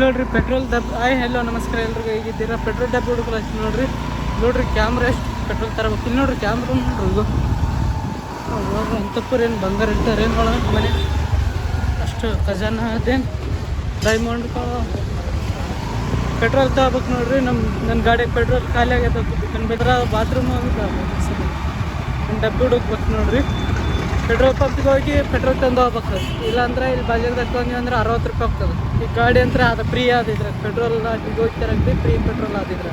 ನೋಡ್ರಿ ಪೆಟ್ರೋಲ್ ಡಬ್ಬ ಹೆಲೋ ನಮಸ್ಕಾರ ಎಲ್ರಿಗೂ ಹೇಗಿದ್ದೀರಾ. ಪೆಟ್ರೋಲ್ ಡಬ್ಬ ಹುಡುಗರು ನೋಡ್ರಿ ಕ್ಯಾಮ್ರಾ ಎಷ್ಟು ಪೆಟ್ರೋಲ್ ತರಬೇಕು. ಇಲ್ಲಿ ನೋಡ್ರಿ ಕ್ಯಾಮ್ರಾ ನೋಡ್ರಿ ಇದು ಅಂತಪ್ಪರು ಏನು ಬಂಗಾರ ಇರ್ತಾರೆ ಏನು ಒಳಗೆ ಮನೆ ಅಷ್ಟು ಖಜಾನ ಅದೇನು ಡೈಮಂಡ್ ಪೆಟ್ರೋಲ್ ತಗೋಬೇಕು ನೋಡ್ರಿ. ನನ್ನ ಗಾಡಿಗೆ ಪೆಟ್ರೋಲ್ ಖಾಲಿ ಆಗ್ಯದ ಬೇಕಾರ ಬಾತ್ರೂಮ್ ನನ್ನ ಡಬ್ಬಿ ಹುಡುಕ್ಬೇಕು ನೋಡ್ರಿ. ಪೆಟ್ರೋಲ್ ಪಂಪ್ಗೆ ಹೋಗಿ ಪೆಟ್ರೋಲ್ ತಂದು ಹೋಗ್ಬೇಕು. ಇಲ್ಲಾಂದ್ರೆ ಇಲ್ಲಿ ಬಜಾರ್ದಾಗ ತೊಗೊಂಡ್ವಿ ಅಂದ್ರೆ 60 ರೂಪಾಯಿ ಹೋಗ್ತದೆ. ಈ ಗಾಡಿ ಅಂತ ಅದು ಫ್ರೀ ಆದಿದ್ರೆ ಪೆಟ್ರೋಲ್ ಈಗ ಹೋಗ್ತಾರಾಗ್ತಿ ಫ್ರೀ ಪೆಟ್ರೋಲ್ ಆದಿದ್ರೆ.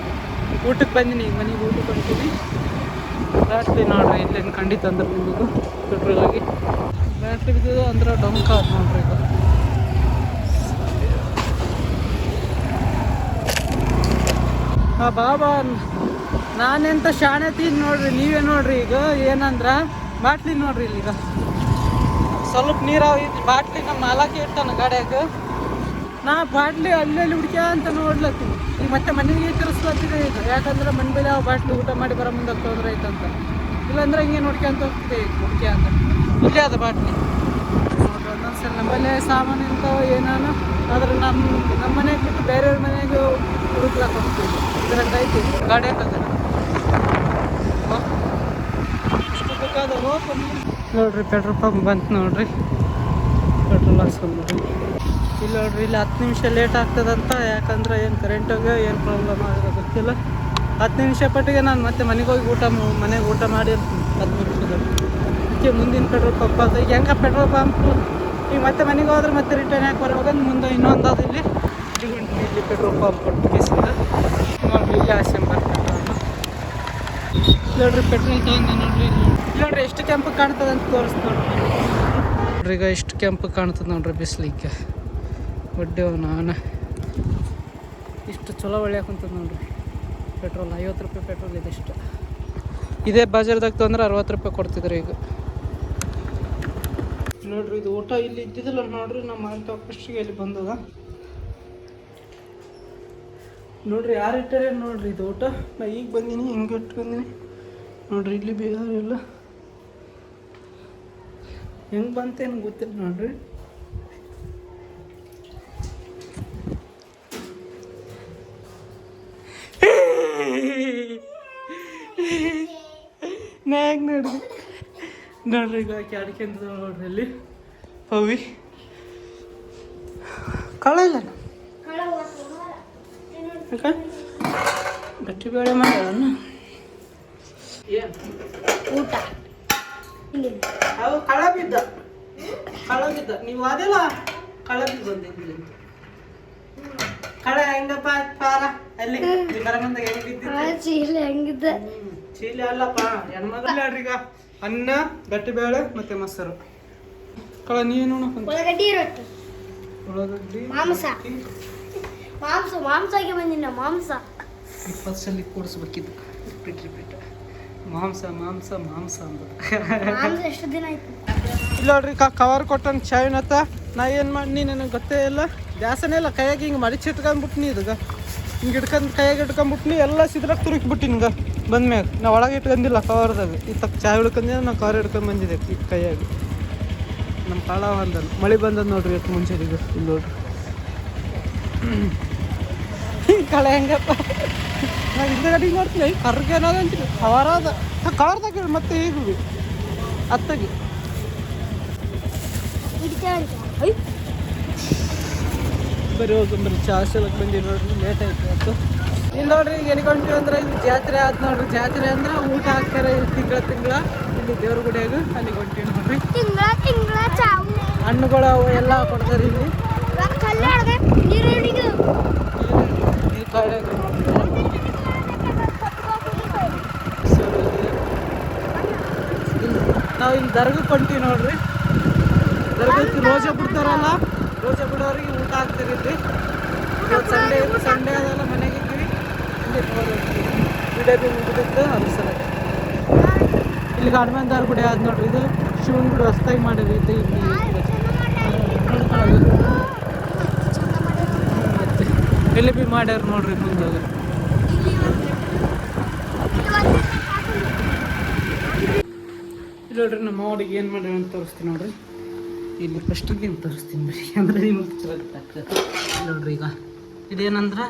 ಊಟಕ್ಕೆ ಬಂದಿನಿ ಈಗ ಮನೆಗೆ ಊಟಕ್ಕೆ ಬರ್ತೀನಿ. ಬ್ಯಾಟ್ರಿ ನೋಡ್ರಿ ಇಲ್ಲೇನು ಖಂಡಿತ ಅಂದ್ರೆ ನಿಮಗೂ ಪೆಟ್ರೋಲ್ ಆಗಿ ಬ್ಯಾಟ್ರಿ ಬಿದ್ದು ಅಂದ್ರೆ ಡೊಂಕ ಆದ ನೋಡ್ರಿ ಈಗ. ಬಾಬಾ ನಾನೆಂತ ಶಾಣೆ ತೀನಿ ನೋಡ್ರಿ. ನೀವೇ ನೋಡ್ರಿ ಈಗ ಏನಂದ್ರೆ ಬಾಟ್ಲಿ ನೋಡ್ರಿ ಇಲ್ಲಿ ಈಗ ಸ್ವಲ್ಪ ನೀರಾವ ಬಾಟ್ಲಿ ನಮ್ಮ ಮಾಲಕ್ಕೆ ಇರ್ತಾನೆ ಗಾಡಿಯಾಗ. ನಾ ಬಾಟ್ಲಿ ಅಲ್ಲೆಲ್ಲಿ ಹುಡ್ಕ್ಯಾ ಅಂತ ನೋಡ್ಲತ್ತೀನಿ. ಈಗ ಮತ್ತೆ ಮನೆಗೆ ತಿರ್ಸ್ಲತ್ತಿದೆ ಈಗ. ಯಾಕಂದ್ರೆ ಮನೆ ಮೇಲೆ ಯಾವ ಬಾಟ್ಲಿ ಊಟ ಮಾಡಿ ಬರೋ ಮುಂದೆ ತೊಂದ್ರೆ ಐತಂತ. ಇಲ್ಲಾಂದ್ರೆ ಹಿಂಗೆ ನೋಡ್ಕ್ಯಂತ ಹೋಗ್ತಿದೆ ಈಗ ಹುಡ್ಕ್ಯಾ ಅಂತ. ಇಲ್ಲೇ ಅದ ಬಾಟ್ಲಿ ನೋಡ್ರಿ. ಒಂದೊಂದ್ಸಲ ನಮ್ಮಲ್ಲೇ ಸಾಮಾನು ಇಂಥವು ಏನಾನು ಆದ್ರೆ ನಮ್ಮ ಮನೆಗೆ ಬಿಟ್ಟು ಬೇರೆಯವ್ರ ಮನೆಗೆ ಹುಡುಕ್ಲಾಕ ಹೋಗ್ತೀವಿ. ಇದ್ರಾಗ ಐತಿ ಗಾಡಿಯಾಗ ನೋಡ್ರಿ ಪೆಟ್ರೋಲ್ ಪಂಪ್ ಬಂತು ನೋಡ್ರಿ. ಪೆಟ್ರೋಲ್ ಹಾಕ್ಸ್ಕೊಂಡು ನೋಡ್ರಿ. ಇಲ್ಲಿ ನೋಡ್ರಿ ಇಲ್ಲಿ 10 ನಿಮಿಷ ಲೇಟ್ ಆಗ್ತದಂತ. ಯಾಕಂದ್ರೆ ಏನು ಕರೆಂಟಾಗ ಏನು ಪ್ರಾಬ್ಲಮ್ ಆಗೋದು ಗೊತ್ತಿಲ್ಲ. 10 ನಿಮಿಷ ಪಟ್ಟಿಗೆ ನಾನು ಮತ್ತೆ ಮನೆಗೆ ಹೋಗಿ ಮನೆಗೆ ಊಟ ಮಾಡಿ 10 ನಿಮಿಷದಲ್ಲಿ ಅದಕ್ಕೆ ಮುಂದಿನ ಪೆಟ್ರೋಲ್ ಪಂಪ್ ಅದು ಈಗ ಹೆಂಗೆ ಪೆಟ್ರೋಲ್ ಪಂಪ್ ಈಗ ಮತ್ತೆ ಮನೆಗೆ ಹೋದ್ರೆ ಮತ್ತೆ ರಿಟರ್ನ್ ಯಾಕೆ ಬರ್ಬೇಕಂದ್ರೆ ಮುಂದೆ ಇನ್ನೊಂದು ಅದು ಇಲ್ಲಿ ಪೆಟ್ರೋಲ್ ಪಂಪ್ ಕೊಟ್ಟು ಬೇಸಿಂದ ನೋಡ್ರಿ ಇಲ್ಲಿ ಆಸೆಂಬರ್ ನೋಡ್ರಿ ಪೆಟ್ರೋಲ್ ತೊಗೊಂಡು ನೋಡ್ರಿ ಎಷ್ಟು ಕೆಂಪು ಕಾಣ್ತದೆ ಅಂತ ತೋರಿಸ್ತು ನೋಡ್ರಿ. ಈಗ ಎಷ್ಟು ಕೆಂಪು ಕಾಣ್ತದೆ ನೋಡ್ರಿ ಬಿಸಿಲಿಕ್ಕೆ ಒಡ್ಡೆವು ನಾನು ಇಷ್ಟು ಚಲೋ ಒಳ್ಳೆ ಕುಂತದ ನೋಡ್ರಿ. ಪೆಟ್ರೋಲ್ 50 ರೂಪಾಯಿ ಪೆಟ್ರೋಲ್ ಇದೆ ಇಷ್ಟು. ಇದೇ ಬಜಾರ್ದಾಗ ತೊಂದ್ರೆ 60 ರೂಪಾಯಿ ಕೊಡ್ತಿದ್ರು ಈಗ ನೋಡ್ರಿ. ಇದು ಊಟ ಇಲ್ಲಿ ಇದ್ದಿದ್ದಿಲ್ಲ ನೋಡ್ರಿ. ನಮ್ಮ ಅಂತ ಫಸ್ಟಿಗೆ ಇಲ್ಲಿ ಬಂದದ ನೋಡ್ರಿ. ಯಾರು ಇಟ್ಟಾರೆ ನೋಡ್ರಿ ಇದು ಊಟ. ನಾ ಈಗ ಬಂದೀನಿ ಹಿಂಗೆ ಇಟ್ಕೊಂಡೀನಿ ನೋಡ್ರಿ. ಇಲ್ಲಿ ಬೇರೆಲ್ಲ ಹೆಂಗೆ ಬಂತೇನು ಗೊತ್ತಿಲ್ಲ ನೋಡ್ರಿ. ನ್ಯಾಗ ನೋಡ್ರಿ ಈಗ ಕ್ಯಾಡ್ಕೆಂತ ನೋಡ್ರಿ ಅಲ್ಲಿ ಪವಿ ಕಳ ಇಲ್ಲ ಗಟ್ಟಿ ಬೇಳೆ ಮಾಡ್ಯಾಳನ್ನ ಊಟ ಅವು ಕಳ ಬಿದ್ದ ನೀವು ಅದೆಲ್ಲ ಕಳ ಬಿದ್ದು ಕಳ ಹೆಂಗಪ್ಪ ಪಾರ ಅಲ್ಲಿ ಬರಮಂದಾಗ ಹೆಂಗ್ ಬಿದ್ದ ಚೀಲ ಹೆಂಗಿದ್ದ ಚೀಲ ಅಲ್ಲಪ್ಪ ಹೆಣ್ಮಗ್ಳು ಈಗ ಅನ್ನ ಗಟ್ಟಿ ಬೇಳೆ ಮತ್ತೆ ಮೊಸರು ಕಳ ನೀನು ಉಳ್ಳಾಗಡ್ಡಿ ರೊಟ್ಟಿ ಉಳ್ಳಾಗಡ್ಡಿ ಮಾಂಸಾಗಿ ಬಂದಿನ ಮಾಂಸ 20 ಸಲ ಕೂಡಿಸ್ಬೇಕಿದ್ದು ರಿಪೀಟ್ ಮಾಂಸ ಅಂಬದು. ಎಷ್ಟು ದಿನ ಆಯ್ತು ಇಲ್ಲ ನೋಡ್ರಿ ಕವರ್ ಕೊಟ್ಟಂಗೆ ಚಾವಿನತ್ತ. ನಾ ಏನು ಮಾಡಿ ನನಗೆ ಗೊತ್ತೇ ಇಲ್ಲ. ದ್ಯಾಸನೇ ಇಲ್ಲ ಕೈಯಾಗಿ ಹಿಂಗೆ ಮಡಿಚಿಟ್ಕೊಂಡ್ಬಿಟ್ನಿ. ಇದೀಗ ಹಿಂಗೆ ಹಿಡ್ಕೊಂಡು ಕೈಯಾಗಿ ಇಟ್ಕೊಂಡ್ಬಿಟ್ನಿ. ಎಲ್ಲ ಸಿದ್ರಾಗ ತುರುಕ್ಬಿಟ್ಟಿನಿ ಹಿಂಗೆ ಬಂದ್ಮ್ಯಾಗ. ನಾ ಒಳಗೆ ಇಟ್ಕೊಂಡಿಲ್ಲ ಕವರ್ದಾಗ. ಈ ತಕ್ಕ ಚಾಯ್ ಹಿಡ್ಕೊಂಡಿದ್ದೆ ನಾ ಕವರ್ ಹಿಡ್ಕೊಂಡು ಬಂದಿದ್ದೆ ಈ ಕೈಯಾಗಿ. ನಮ್ಮ ಕಾಳ ಬಂದನು ಮಳೆ ಬಂದದ್ದು ನೋಡ್ರಿ ಇವತ್ತು ಮುಂಚೆ. ಈಗ ಇಲ್ಲಿ ನೋಡ್ರಿ ಕಳೆ ಹೆಂಗಪ್ಪ. ನಾ ಹಿಂದೆ ಹಿಂಗೆ ಮಾಡ್ತೀನಿ ಕರ್ಗೆ ಏನಾದ ಅಂತೀನಿ. ಕವರ್ದಾಗ ಮತ್ತೆ ಈಗ ಅತ್ತಗೆ ಬರೀ ಹೋಗಂಬರಿ ಚಾಸಲಕ್ಕೆ ಬಂದಿ ನೋಡ್ರಿ. ಲೇಟ್ ಆಯ್ತು ಇವತ್ತು. ಇಲ್ಲಿ ನೋಡ್ರಿ ಈಗ ಎನ್ಕೊಂಡ್ವಿ ಅಂದ್ರೆ ಇಲ್ಲಿ ಜಾತ್ರೆ ಆದ ನೋಡ್ರಿ. ಜಾತ್ರೆ ಅಂದ್ರೆ ಊಟ ಹಾಕ್ತಾರೆ ತಿಂಗಳ ಇಲ್ಲಿ ದೇವ್ರ ಗುಡಿಯಾಗ ಅಲ್ಲಿ ಹೊಂಟೀವಿ ನೋಡ್ರಿ. ಹಣ್ಣುಗಳು ಅವು ಎಲ್ಲ ಕೊಡ್ತಾರೆ ಇಲ್ಲಿ. ನಾವು ಇಲ್ಲಿ ದರ್ಗಕ್ಕೆ ಹೊಂಟೀವಿ ನೋಡ್ರಿ. ದರ್ಗಕ್ಕೆ ರೋಜಾ ಬಿಡ್ತಾರಲ್ಲ, ರೋಜಾ ಬಿಡೋರಿಗೆ ಊಟ ಹಾಕ್ತಾರೆ ಇಲ್ಲಿ. ಇವತ್ತು ಸಂಡೇ ಅದೆಲ್ಲ ಮನೆಗೆ ಇದ್ದೀವಿ. ಇಲ್ಲಿ ವಿಡಿಯೋ ಬಿ ಮುಗಿದಿತ್ತು ಅನ್ಸಲ. ಇಲ್ಲಿ ಹನುಮಂತಾರ ಗುಡಿ ಆದ ನೋಡ್ರಿ. ಇದು ಶಿವನ ಗುಡಿ ಹೊಸ್ದಾಗಿ ಮಾಡಿರಿ ಇಲ್ಲಿ. ಎಲ್ಲಿ ಬಿ ಮಾಡ್ಯಾರ ನೋಡ್ರಿ ಮುಂದಾಗ. ಇಲ್ಲಿ ನೋಡ್ರಿ ನಮ್ಮ ಅವ್ರಿಗೆ ಏನು ಮಾಡ್ಯಾರ ಅಂತ ತೋರಿಸ್ತೀನಿ ನೋಡ್ರಿ. ಇಲ್ಲಿ ಫಸ್ಟಿಗೆ ಏನು ತೋರಿಸ್ತೀನಿ ಬರೀ ಅಂದ್ರೆ ನಿಮ್ಗೆ ಚಲೋ ನೋಡ್ರಿ. ಈಗ ಇದೇನಂದ್ರೆ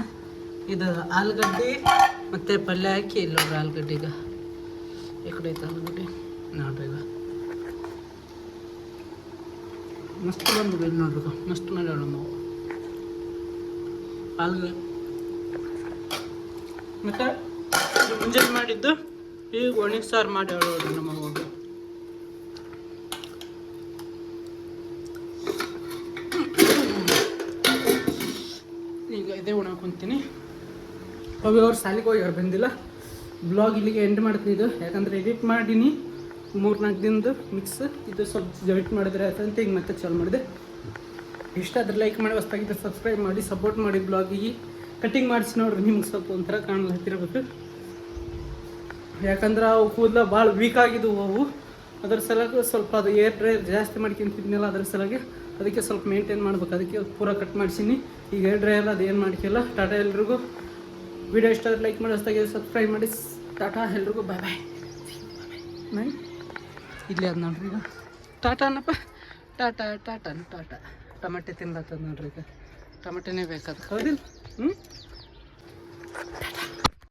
ಇದು ಆಲೂಗಡ್ಡೆ ಮತ್ತು ಪಲ್ಯ ಹಾಕಿ ಇಲ್ಲಿ ನೋಡ್ರಿ ಆಲೂಗಡ್ಡೆ ಈಗ ಈ ಕಡೆ ಐತೆ ಆಲೂಗಡ್ಡೆ ನೋಡ್ರಿ ಈಗ ಮಸ್ತ್ ಬಂದು ಇಲ್ಲಿ ನೋಡ್ರಿ ಮಸ್ತ್ ಮಾಡ್ಯಾವ ನಾವು ಆಲೂಗಡ್ಡೆ ಮತ್ತು ಮುಂಜಾನೆ ಮಾಡಿದ್ದು ಈಗ ಒಣಗಿ ಸಾರು ಮಾಡಿ ನೋಡ್ರಿ ನಮ್ಮ ಮಗ ಈಗ ಇದೇ ಉಣಕೊಂತೀನಿ ಅವ್ರು ಸಾಲಿಗೆ ಹೋಗಿ ಅವ್ರು ಬಂದಿಲ್ಲ ಬ್ಲಾಗ್ ಇಲ್ಲಿಗೆ ಎಂಡ್ ಮಾಡ್ತೀನಿ ಇದು ಯಾಕಂದರೆ ಎಡಿಟ್ ಮಾಡೀನಿ 3-4 ದಿನದ್ದು ಮಿಕ್ಸ್ ಇದು ಸ್ವಲ್ಪ ಎಡಿಟ್ ಮಾಡಿದ್ರೆ ಅಂತ ಈಗ ಮತ್ತೆ ಚಾಲು ಮಾಡಿದೆ ಇಷ್ಟ ಆದ್ರೆ ಲೈಕ್ ಮಾಡಿ ಹೊಸ್ತಾಗಿದ್ದರೆ ಸಬ್ಸ್ಕ್ರೈಬ್ ಮಾಡಿ ಸಪೋರ್ಟ್ ಮಾಡಿ ಬ್ಲಾಗಿಗೆ ಕಟಿಂಗ್ ಮಾಡಿಸಿ ನೋಡ್ರಿ ನಿಮ್ಗೆ ಸ್ವಲ್ಪ ಒಂಥರ ಕಾಣಲತ್ತಿರ್ಬೇಕು ಯಾಕಂದ್ರೆ ಅವು ಕೂದಲ ಭಾಳ ವೀಕ್ ಆಗಿದ್ದವು ಅವು ಅದ್ರ ಸಲುವಾಗಿ ಸ್ವಲ್ಪ ಅದು ಏರ್ ಡ್ರೈಯರ್ ಜಾಸ್ತಿ ಮಾಡ್ಕೊಂತಿದ್ನಲ್ಲ ಅದ್ರ ಸಲುವಾಗಿ ಅದಕ್ಕೆ ಸ್ವಲ್ಪ ಮೇಂಟೈನ್ ಮಾಡ್ಬೇಕು ಅದಕ್ಕೆ ಪೂರ ಕಟ್ ಮಾಡಿಸೀನಿ ಈಗ ಏರ್ ಡ್ರೈಯರ್ ಅದು ಏನು ಮಾಡ್ಕಿಲ್ಲ ಟಾಟಾ ಎಲ್ರಿಗೂ ವಿಡಿಯೋ ಇಷ್ಟ ಆದ್ರೆ ಲೈಕ್ ಮಾಡಿ ಹೊಸ್ತಾಗಿ ಸಬ್ಸ್ಕ್ರೈಬ್ ಮಾಡಿ ಟಾಟಾ ಎಲ್ರಿಗೂ ಬಾಯ್ ಬಾಯ್ ಬಾಯ್ ಇಲ್ಲಿ ಅದು ನೋಡ್ರಿ ಈಗ ಟಾಟಾ ಅನ್ನಪ್ಪ ಟಾಟಾ ಟಾಟಾ ಟಾಟಾ ಟಮಟೆ ತಿನ್ಲತ್ತದ ನೋಡ್ರಿ ಈಗ ಟಮಟೆನೇ ಬೇಕಾದ ಹೌದಿಲ್ಲ ಟಾಟಾ